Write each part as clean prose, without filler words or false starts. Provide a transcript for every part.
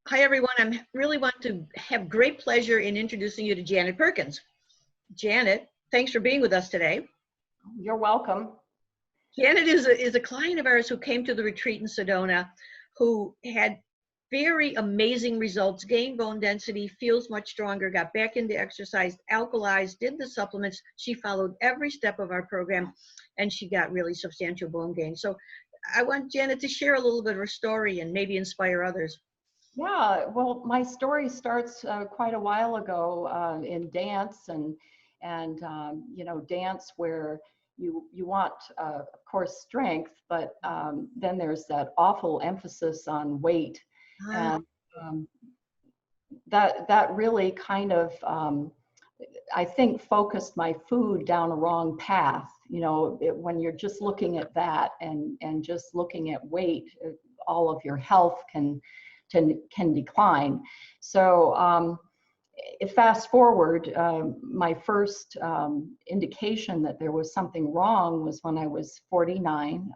Hi, everyone. I really want to have great pleasure in introducing you to Janet Perkins. Janet, thanks for being with us today. You're welcome. Janet is a client of ours who came to the retreat in Sedona, who had very amazing results, gained bone density, feels much stronger, got back into exercise, alkalized, did the supplements. She followed every step of our program, and she got really substantial bone gain. So I want Janet to share a little bit of her story and maybe inspire others. Yeah, well, my story starts quite a while ago in dance and dance where you want, of course, strength, but then there's that awful emphasis on weight, and that really kind of I think focused my food down a wrong path. When you're just looking at that and just looking at weight, all of your health can decline. So fast forward, my first indication that there was something wrong was when I was 49.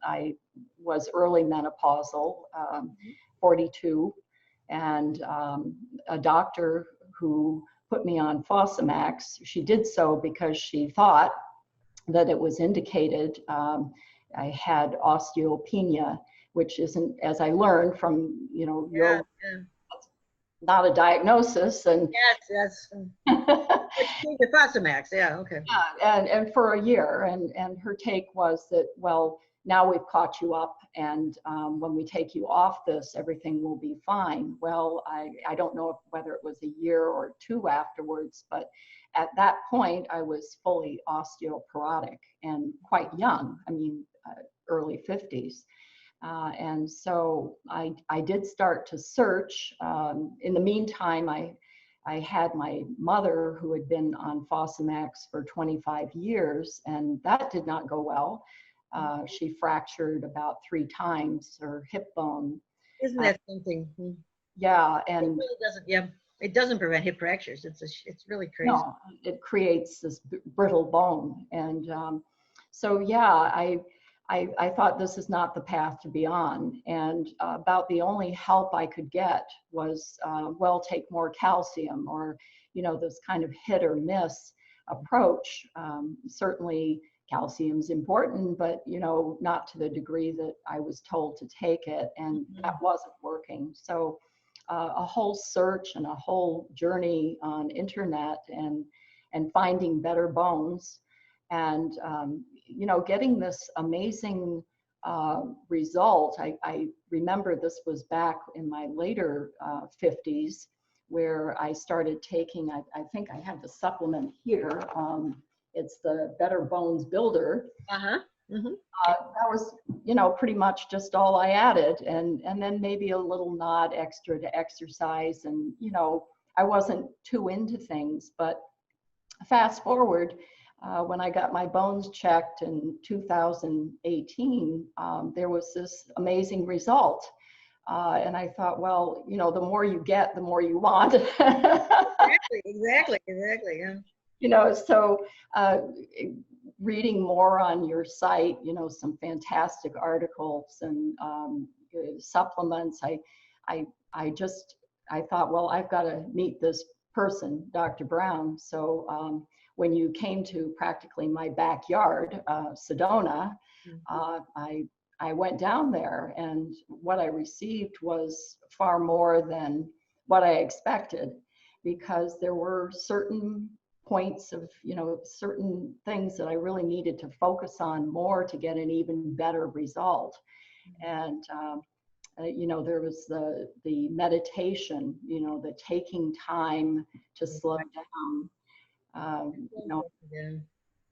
I was early menopausal, 42, and a doctor who put me on Fosamax. She did so because she thought that it was indicated. I had osteopenia, which isn't, as I learned from, not a diagnosis. And yes. The Fosamax, yeah, okay. Yeah, and for a year, and her take was that, well, now we've caught you up, and when we take you off this, everything will be fine. Well, I don't know whether it was a year or two afterwards, but at that point, I was fully osteoporotic and quite young. I mean, early 50s. And so I did start to search. In the meantime, I had my mother who had been on Fosamax for 25 years, and that did not go well. She fractured about 3 times her hip bone. Isn't that something? Yeah, and it really doesn't. Yeah, it doesn't prevent hip fractures. It's really crazy. No, it creates this brittle bone, and so yeah, I thought this is not the path to be on, and about the only help I could get was, well, take more calcium, or, this kind of hit or miss approach. Certainly calcium's important, but, not to the degree that I was told to take it, and that wasn't working. So a whole search and a whole journey on internet and finding better bones, and getting this amazing result. I remember this was back in my later 50s, where I started taking, I think I have the supplement here. It's the Better Bones Builder. That was, pretty much just all I added, and then maybe a little nod extra to exercise, and I wasn't too into things. But fast forward, when I got my bones checked in 2018, there was this amazing result. And I thought, well, the more you get, the more you want. Exactly, yeah. So reading more on your site, some fantastic articles and supplements, I thought, well, I've got to meet this person, Dr. Brown. So when you came to practically my backyard, Sedona, I went down there, and what I received was far more than what I expected, because there were certain points of, certain things that I really needed to focus on more to get an even better result. And there was the meditation, the taking time to slow down.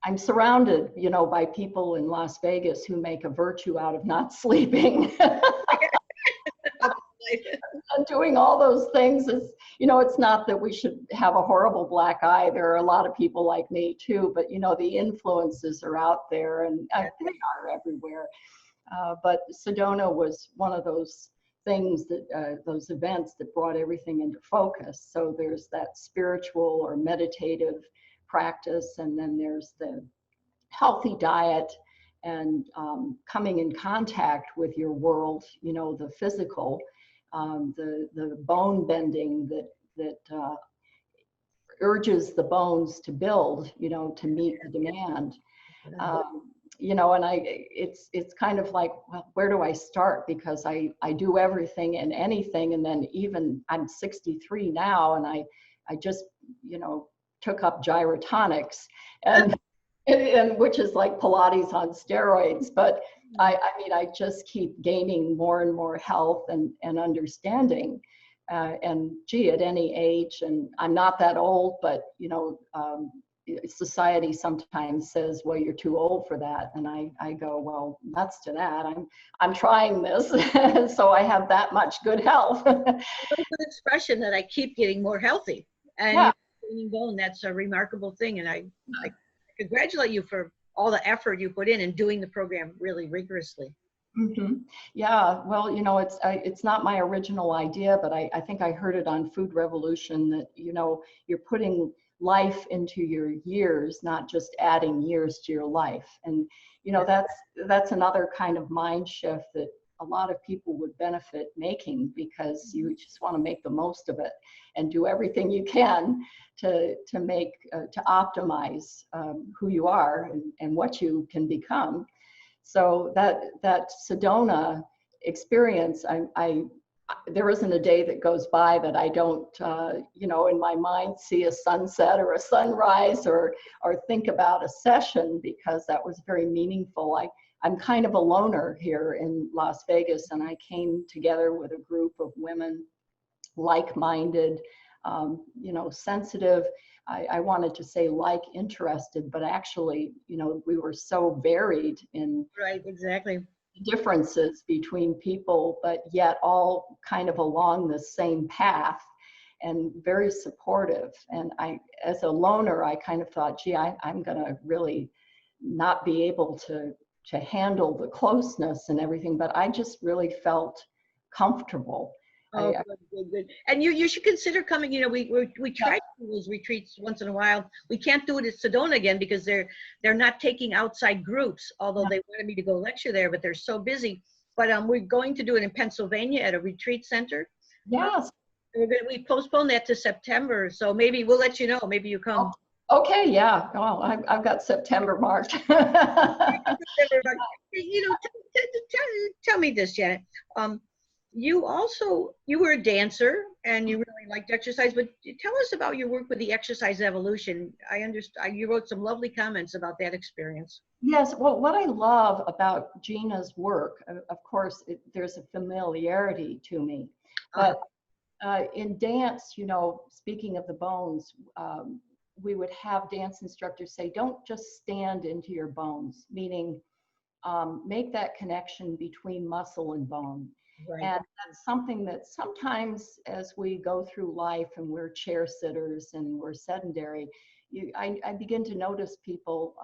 I'm surrounded, by people in Las Vegas who make a virtue out of not sleeping. And doing all those things is, it's not that we should have a horrible black eye. There are a lot of people like me too, but the influences are out there, and they are everywhere. But Sedona was one of those things that, those events that brought everything into focus. So there's that spiritual or meditative practice, and then there's the healthy diet, and coming in contact with your world, the physical. the bone bending that urges the bones to build, to meet the demand. And it's kind of like, well, where do I start? Because I do everything and anything. And then even I'm 63 now, and I just, took up gyrotonics and which is like Pilates on steroids. But I mean, I just keep gaining more and more health and understanding. And gee, at any age, and I'm not that old, but society sometimes says, well, you're too old for that. And I go, well, nuts to that. I'm trying this. So I have that much good health. Very good expression that I keep getting more healthy. And Yeah. gaining bone, that's a remarkable thing. And I congratulate you for all the effort you put in and doing the program really rigorously. Mm-hmm. Yeah, well, it's not my original idea, but I think I heard it on Food Revolution that, you're putting life into your years, not just adding years to your life. And, that's another kind of mind shift that a lot of people would benefit making, because you just want to make the most of it and do everything you can to optimize who you are and what you can become. So that Sedona experience, there isn't a day that goes by that I don't, in my mind see a sunset or a sunrise or think about a session, because that was very meaningful. I'm kind of a loner here in Las Vegas, and I came together with a group of women, like-minded, sensitive. I wanted to say interested, but actually, we were so varied in Right, exactly. differences between people, but yet all kind of along the same path and very supportive. And as a loner, I kind of thought, gee, I'm going to really not be able to handle the closeness and everything, but I just really felt comfortable. Oh, good. And you should consider coming. We try to do those retreats once in a while. We can't do it at Sedona again because they're not taking outside groups, although they wanted me to go lecture there, but they're so busy. But we're going to do it in Pennsylvania at a retreat center. Yes. We postponed that to September, so maybe we'll let you know. Maybe you come. Okay, yeah. Well, I've got September marked. Tell me this, Janet. You were a dancer and you really liked exercise, but tell us about your work with the exercise evolution. I understand you wrote some lovely comments about that experience. Yes, well, what I love about Gina's work, of course, there's a familiarity to me, but in dance, speaking of the bones, we would have dance instructors say, don't just stand into your bones, meaning make that connection between muscle and bone. Right. And that's something that sometimes as we go through life and we're chair sitters and we're sedentary, I begin to notice people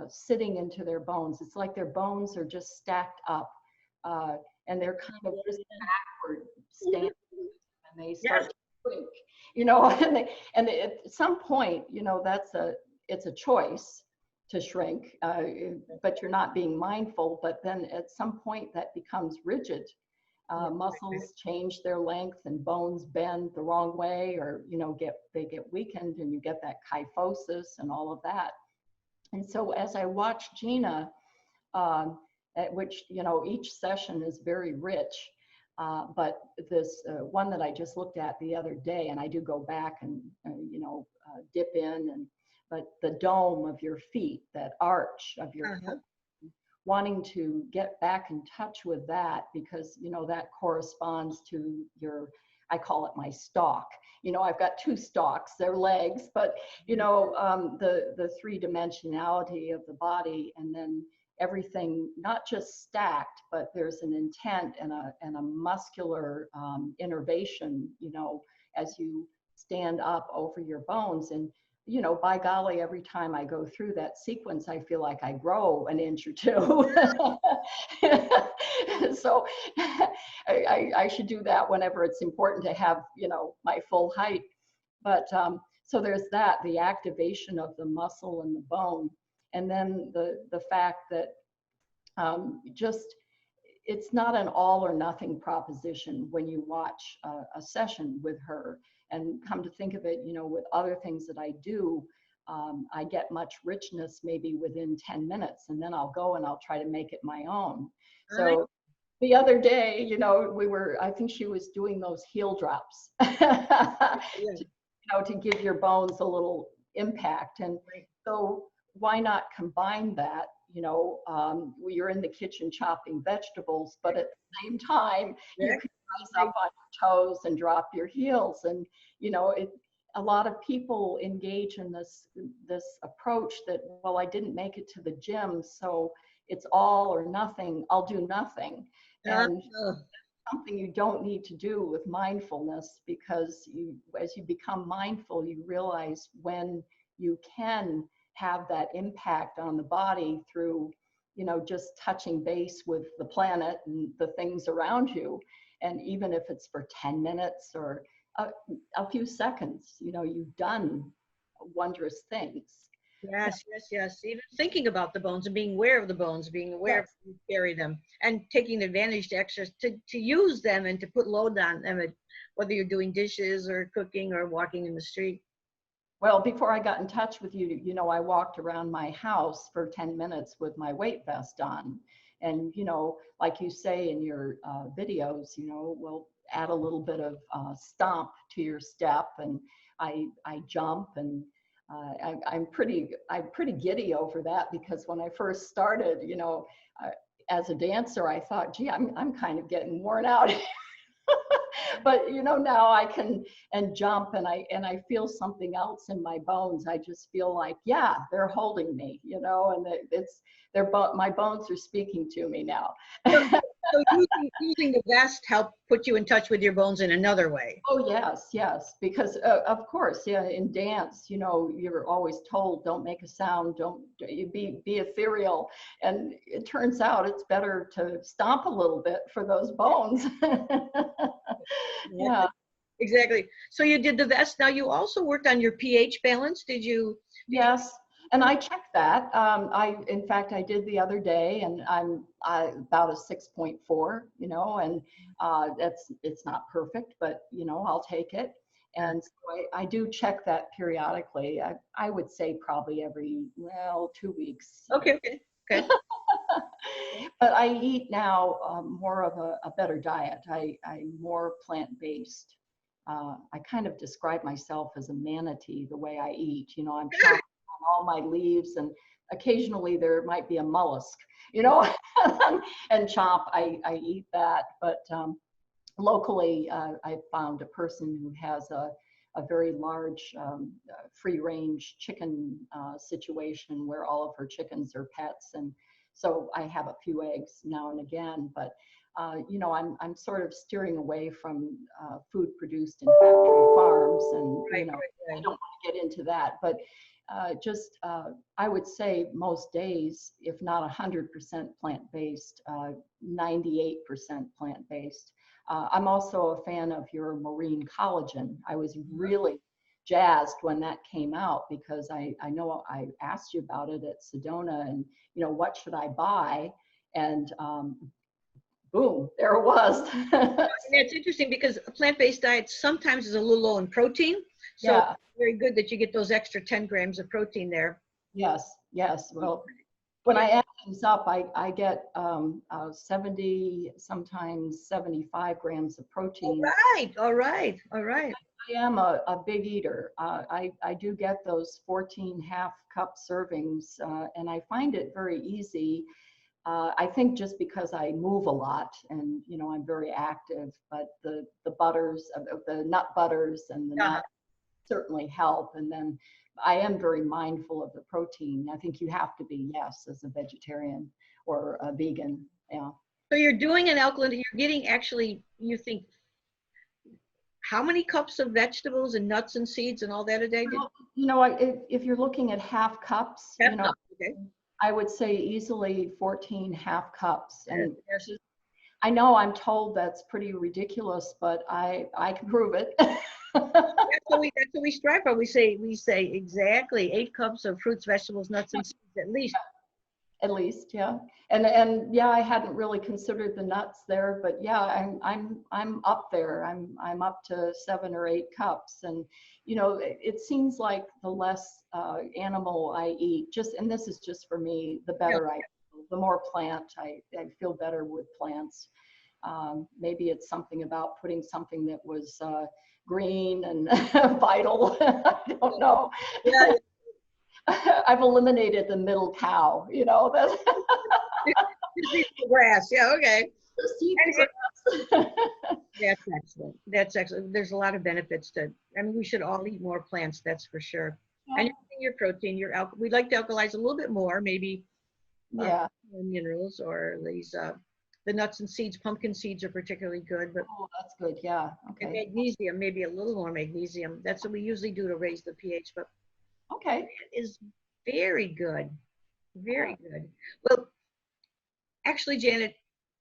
sitting into their bones. It's like their bones are just stacked up and they're kind of just backward standing, and they start to shrink, and at some point, it's a choice to shrink, but you're not being mindful. But then at some point that becomes rigid. Muscles change their length and bones bend the wrong way, or they get weakened, and you get that kyphosis and all of that. And so as I watch Gina, at which each session is very rich, but this one that I just looked at the other day, and I do go back and dip in, but the dome of your feet, that arch of your foot, wanting to get back in touch with that, because that corresponds to I call it my stalk. I've got two stalks, they're legs, but the three-dimensionality of the body, and then everything not just stacked, but there's an intent and a muscular innervation, as you stand up over your bones. And by golly, every time I go through that sequence, I feel like I grow an inch or two. So I should do that whenever it's important to have, my full height. But so there's that, the activation of the muscle and the bone. And then the fact that it's not an all or nothing proposition when you watch a session with her. And come to think of it, you know, with other things that I do, I get much richness maybe within 10 minutes, and then I'll go and I'll try to make it my own. So the other day, you know, I think she was doing those heel drops, you know, to give your bones a little impact. And so why not combine that? You know, you're in the kitchen chopping vegetables, but at the same time, you can rise up on your toes and drop your heels. And, you know, a lot of people engage in this approach that, well, I didn't make it to the gym, so it's all or nothing, I'll do nothing. And something you don't need to do with mindfulness, because as you become mindful, you realize when you can have that impact on the body through, you know, just touching base with the planet and the things around you. And even if it's for 10 minutes or a few seconds, you know, you've done wondrous things. Yes, yes, yes. Even thinking about the bones and being aware of the bones, being aware of how you carry them, and taking advantage to use them and to put load on them, whether you're doing dishes or cooking or walking in the street. Well, before I got in touch with you, you know, I walked around my house for 10 minutes with my weight vest on. And, you know, like you say in your videos, you know, we'll add a little bit of stomp to your step, and I jump, and I'm pretty giddy over that, because when I first started, you know, as a dancer, I thought, gee, I'm kind of getting worn out. But, you know, now I can jump, and I feel something else in my bones. I just feel like, yeah, they're holding me, you know, and my bones are speaking to me now. So using the vest helped put you in touch with your bones in another way. Oh, yes, yes. Because of course, yeah, in dance, you know, you're always told, don't make a sound, don't be ethereal. And it turns out it's better to stomp a little bit for those bones. Yeah. Exactly. So you did the vest. Now you also worked on your pH balance. Did you? Yes. And I checked that. In fact, I did the other day, and I'm about a 6.4, you know, and it's not perfect, but, you know, I'll take it. And so I do check that periodically. I would say probably every, 2 weeks. Okay. But I eat now more of a better diet. I'm more plant-based. I kind of describe myself as a manatee, the way I eat. You know, I'm chopping all my leaves, and occasionally there might be a mollusk, you know, and chop, I eat that. But locally, I found a person who has a very large free-range chicken situation where all of her chickens are pets. And so I have a few eggs now and again, but you know, I'm sort of steering away from food produced in factory farms, and you know, I don't want to get into that, but just I would say most days, if not 100% plant-based, 98% plant-based. I'm also a fan of your marine collagen. I was really jazzed when that came out, because I know I asked you about it at Sedona, and you know, what should I buy? And boom, there it was. And it's interesting because a plant-based diet sometimes is a little low in protein. So Yeah. it's very good that you get those extra 10 grams of protein there. Yes, yes. Well, when I add things up, I get 70, sometimes 75 grams of protein. All right. I am a big eater. I do get those 14 half-cup servings, and I find it very easy. I think just because I move a lot, and you know, I'm very active, but the butters, the nut butters and the nuts certainly help. And then I am very mindful of the protein. I think you have to be, yes, as a vegetarian or a vegan. Yeah. So you're doing an alkaline, you're getting actually, you think, how many cups of vegetables and nuts and seeds and all that a day? Well, you know, if you're looking at half cups, you know, I would say easily 14 half cups. And I know I'm told that's pretty ridiculous, but I can prove it. That's what we strive for. We say exactly 8 cups of fruits, vegetables, nuts, and seeds at least. At least, yeah. And yeah, I hadn't really considered the nuts there, but yeah, I'm up there. I'm up to 7 or 8 cups, and you know, it seems like the less animal I eat, just, and this is just for me, the Yeah. better I feel. The more plant, I feel better with plants. Maybe it's something about putting something that was green and vital. I don't know. Yeah. I've eliminated the middle cow, you know. That's Just eat the grass. Yeah. Okay. just eat And the grass. that's excellent. That's excellent. There's a lot of benefits to, I mean, we should all eat more plants, that's for sure. And you're getting your protein, we'd like to alkalize a little bit more, maybe Yeah. minerals or these, the nuts and seeds, pumpkin seeds are particularly good, but Oh, that's good. Yeah. and Okay. magnesium, maybe a little more magnesium. That's what we usually do to raise the pH, but Okay. it is very good. Yeah. Very good. Well, actually, Janet,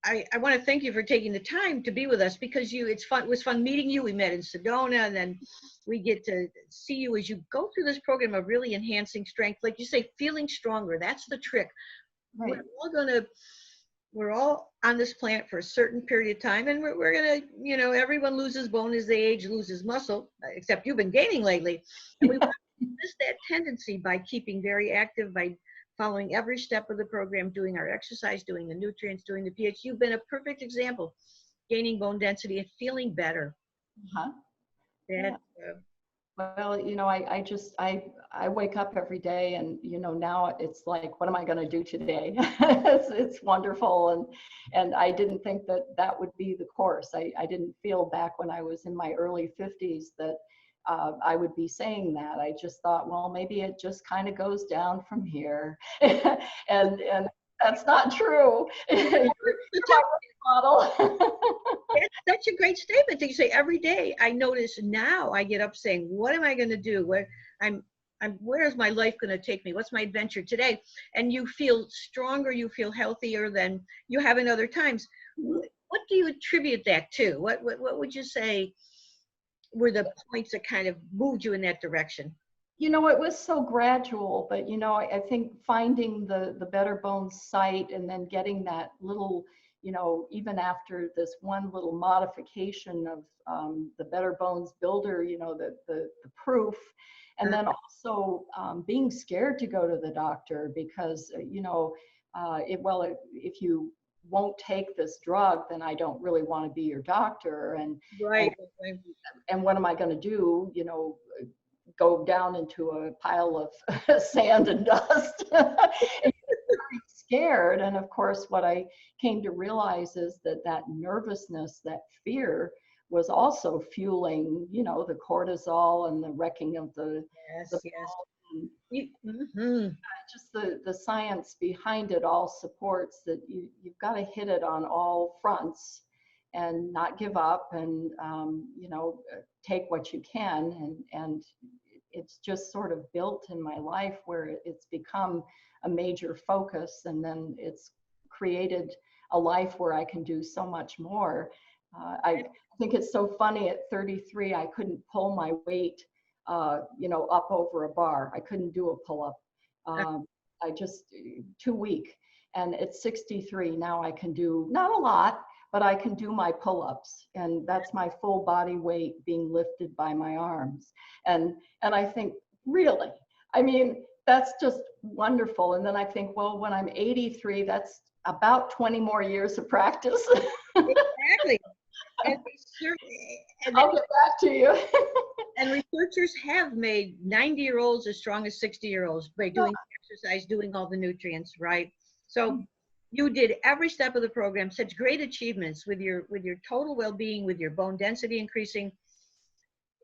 I want to thank you for taking the time to be with us because it's fun. It was fun meeting you. We met in Sedona, and then we get to see you as you go through this program of really enhancing strength. Like you say, feeling stronger. That's the trick. Right. We're all on this planet for a certain period of time, and we're gonna, you know, everyone loses bone as they age, loses muscle, except you've been gaining lately. And we want to resist that tendency by keeping very active, by following every step of the program, doing our exercise, doing the nutrients, doing the pH. You've been a perfect example, gaining bone density and feeling better. Uh-huh. That, Yeah. Well, you know, I wake up every day, and you know, now it's like, what am I going to do today? It's wonderful, and I didn't think that that would be the course. I didn't feel back when I was in my early 50s that I would be saying that. I just thought, well, maybe it just kind of goes down from here, and that's not true. You're my role model. That's such a great statement that you say every day. I notice now I get up saying, what am I going to do? Where's my life going to take me? What's my adventure today? And you feel stronger, you feel healthier than you have in other times. What do you attribute that to? What would you say were the points that kind of moved you in that direction? You know, it was so gradual, but you know, I think finding the Better Bones site and then getting that little, you know, even after this one little modification of the Better Bones builder, you know, the proof, and then also being scared to go to the doctor because, you know, if you won't take this drug, then I don't really want to be your doctor. Right. And what am I going to do? You know, go down into a pile of sand and dust. And you're scared. And of course, what I came to realize is that nervousness, that fear was also fueling, you know, the cortisol and the wrecking of the just the science behind it all supports that you've got to hit it on all fronts and not give up, and you know, take what you can, and it's just sort of built in my life where it's become a major focus, and then it's created a life where I can do so much more. I think it's so funny, at 33 I couldn't pull my weight you know, up over a bar. I couldn't do a pull-up. I just too weak. And at 63 now I can do, not a lot, but I can do my pull-ups, and that's my full body weight being lifted by my arms. And I think, really, I mean, that's just wonderful. And then I think, well, when I'm 83, that's about 20 more years of practice. Exactly. I'll get back to you. And researchers have made 90-year-olds as strong as 60-year-olds by doing exercise, doing all the nutrients, right? So you did every step of the program, such great achievements with your total well-being, with your bone density increasing,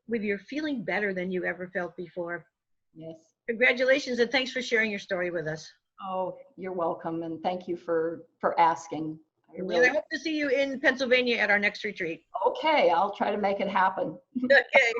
with your feeling better than you ever felt before. Yes. Congratulations, and thanks for sharing your story with us. Oh, you're welcome, and thank you for asking. I hope to see you in Pennsylvania at our next retreat. Okay, I'll try to make it happen. Okay.